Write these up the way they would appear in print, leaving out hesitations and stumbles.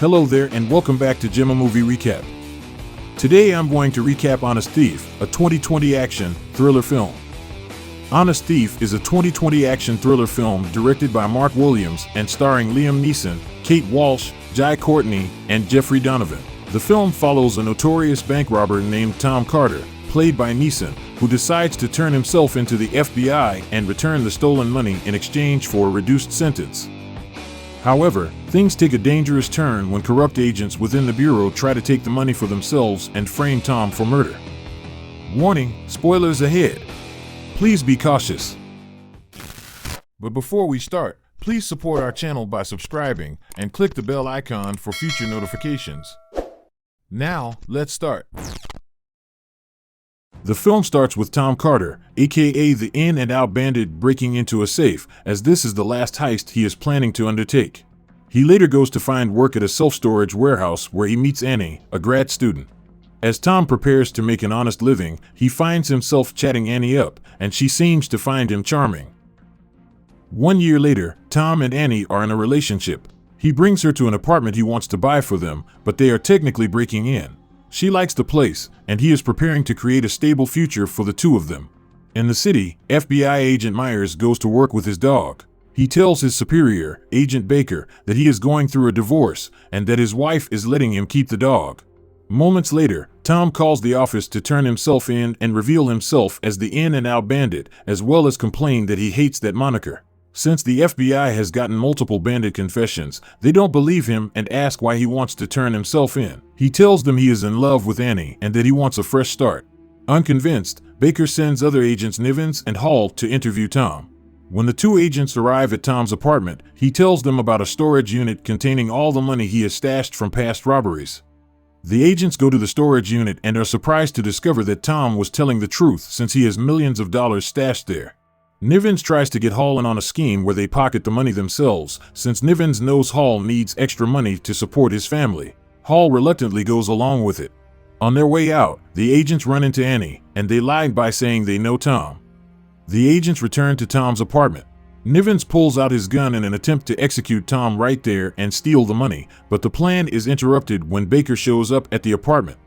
Hello there and welcome back to Gemma Movie Recap. Today I'm going to recap Honest Thief, a 2020 action thriller film. Honest Thief is a 2020 action thriller film directed by Mark Williams and starring Liam Neeson, Kate Walsh, Courtney, and Jeffrey Donovan. The film follows a notorious bank robber named Tom Carter, played by Neeson, who decides to turn himself into the FBI and return the stolen money in exchange for a reduced sentence. However, things take a dangerous turn when corrupt agents within the bureau try to take the money for themselves and frame Tom for murder. Warning, spoilers ahead. Please be cautious. But before we start, please support our channel by subscribing and click the bell icon for future notifications. Now, let's start. The film starts with Tom Carter, aka the in and out bandit, breaking into a safe, as this is the last heist he is planning to undertake. He later goes to find work at a self-storage warehouse where he meets Annie, a grad student. As Tom prepares to make an honest living, he finds himself chatting Annie up, and she seems to find him charming. 1 year later, Tom and Annie are in a relationship. He brings her to an apartment he wants to buy for them, but they are technically breaking in. She likes the place, and he is preparing to create a stable future for the two of them. In the city, FBI agent Myers goes to work with his dog. He tells his superior, Agent Baker, that he is going through a divorce and that his wife is letting him keep the dog. Moments later, Tom calls the office to turn himself in and reveal himself as the in and out bandit, as well as complain that he hates that moniker. Since the FBI has gotten multiple bandit confessions, they don't believe him and ask why he wants to turn himself in. He tells them he is in love with Annie and that he wants a fresh start. Unconvinced, Baker sends other agents Nivens and Hall to interview Tom. When the two agents arrive at Tom's apartment, he tells them about a storage unit containing all the money he has stashed from past robberies. The agents go to the storage unit and are surprised to discover that Tom was telling the truth since he has millions of dollars stashed there. Nivens tries to get Hall in on a scheme where they pocket the money themselves, since Nivens knows Hall needs extra money to support his family. Hall reluctantly goes along with it. On their way out, the agents run into Annie, and they lied by saying they know Tom. The agents return to Tom's apartment. Nivens pulls out his gun in an attempt to execute Tom right there and steal the money, but the plan is interrupted when Baker shows up at the apartment.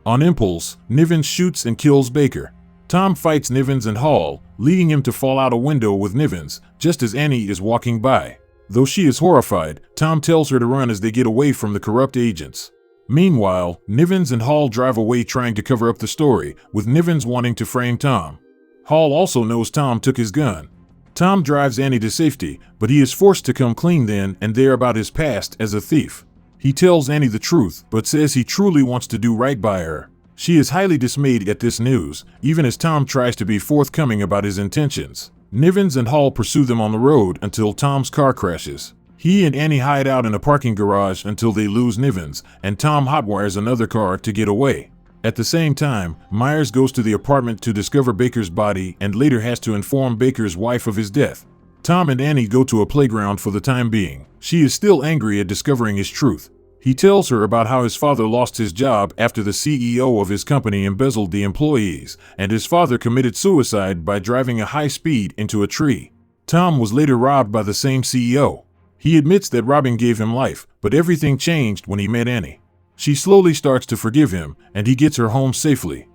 On impulse, Nivens shoots and kills Baker. Tom fights Nivens and Hall, leading him to fall out a window with Nivens, just as Annie is walking by. Though she is horrified, Tom tells her to run as they get away from the corrupt agents. Meanwhile, Nivens and Hall drive away trying to cover up the story, with Nivens wanting to frame Tom. Hall also knows Tom took his gun. Tom drives Annie to safety, but he is forced to come clean then and there about his past as a thief. He tells Annie the truth, but says he truly wants to do right by her. She is highly dismayed at this news, even as Tom tries to be forthcoming about his intentions. Nivens and Hall pursue them on the road until Tom's car crashes. He and Annie hide out in a parking garage until they lose Nivens, and Tom hotwires another car to get away. At the same time, Myers goes to the apartment to discover Baker's body and later has to inform Baker's wife of his death. Tom and Annie go to a playground for the time being. She is still angry at discovering his truth. He tells her about how his father lost his job after the CEO of his company embezzled the employees, and his father committed suicide by driving at high speed into a tree. Tom was later robbed by the same CEO. He admits that robbing gave him life, but everything changed when he met Annie. She slowly starts to forgive him, and he gets her home safely.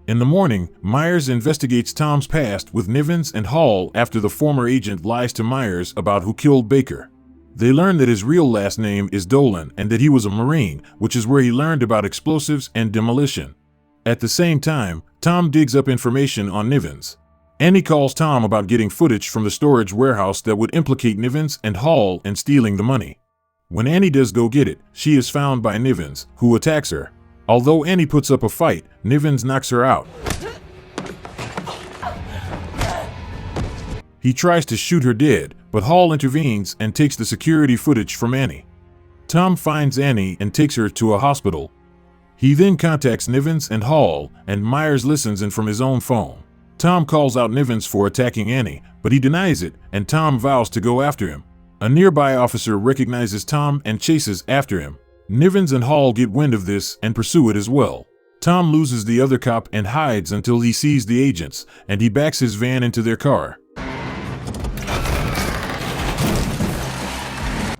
In the morning, Myers investigates Tom's past with Nivens and Hall after the former agent lies to Myers about who killed Baker. They learn that his real last name is Dolan and that he was a Marine, which is where he learned about explosives and demolition. At the same time, Tom digs up information on Nivens. Annie calls Tom about getting footage from the storage warehouse that would implicate Nivens and Hall in stealing the money. When Annie does go get it, she is found by Nivens, who attacks her. Although Annie puts up a fight, Nivens knocks her out. He tries to shoot her dead, but Hall intervenes and takes the security footage from Annie. Tom finds Annie and takes her to a hospital. He then contacts Nivens and Hall, and Myers listens in from his own phone. Tom calls out Nivens for attacking Annie, but he denies it, and Tom vows to go after him. A nearby officer recognizes Tom and chases after him. Nivens and Hall get wind of this and pursue it as well. Tom loses the other cop and hides until he sees the agents, and he backs his van into their car.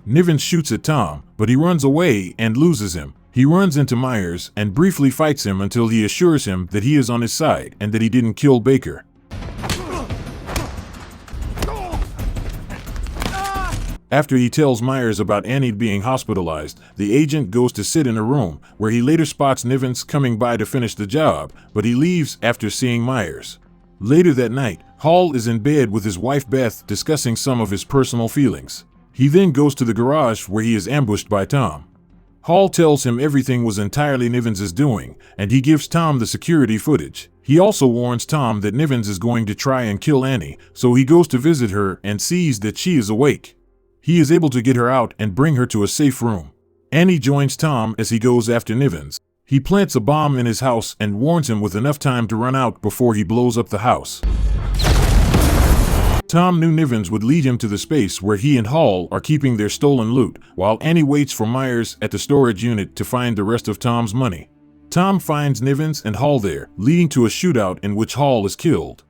Nivens shoots at Tom, but he runs away and loses him. He runs into Myers and briefly fights him until he assures him that he is on his side and that he didn't kill Baker. After he tells Myers about Annie being hospitalized, the agent goes to sit in a room where he later spots Nivens coming by to finish the job, but he leaves after seeing Myers. Later that night, Hall is in bed with his wife Beth discussing some of his personal feelings. He then goes to the garage where he is ambushed by Tom. Hall tells him everything was entirely Nivens' doing, and he gives Tom the security footage. He also warns Tom that Nivens is going to try and kill Annie, so he goes to visit her and sees that she is awake. He is able to get her out and bring her to a safe room. Annie joins Tom as he goes after Nivens. He plants a bomb in his house and warns him with enough time to run out before he blows up the house. Tom knew Nivens would lead him to the space where he and Hall are keeping their stolen loot, while Annie waits for Myers at the storage unit to find the rest of Tom's money. Tom finds Nivens and Hall there, leading to a shootout in which Hall is killed.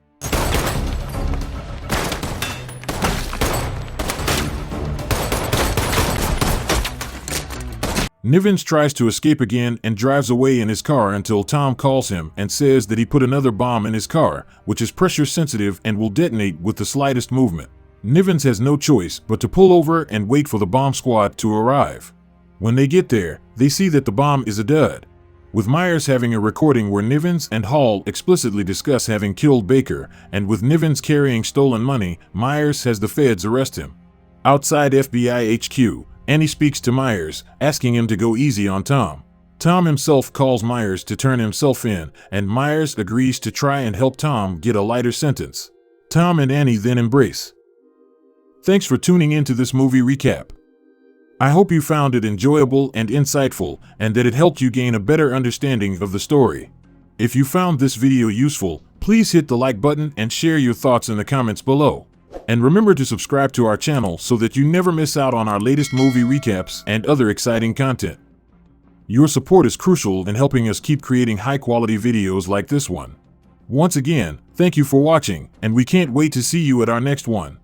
Nivens tries to escape again and drives away in his car until Tom calls him and says that he put another bomb in his car, which is pressure sensitive and will detonate with the slightest movement. Nivens has no choice but to pull over and wait for the bomb squad to arrive. When they get there, they see that the bomb is a dud. With Myers having a recording where Nivens and Hall explicitly discuss having killed Baker, and with Nivens carrying stolen money, Myers has the feds arrest him. Outside FBI HQ, Annie speaks to Myers, asking him to go easy on Tom. Tom himself calls Myers to turn himself in, and Myers agrees to try and help Tom get a lighter sentence. Tom and Annie then embrace. Thanks for tuning into this movie recap. I hope you found it enjoyable and insightful, and that it helped you gain a better understanding of the story. If you found this video useful, please hit the like button and share your thoughts in the comments below. And remember to subscribe to our channel so that you never miss out on our latest movie recaps and other exciting content. Your support is crucial in helping us keep creating high-quality videos like this one. Once again, thank you for watching, and we can't wait to see you at our next one.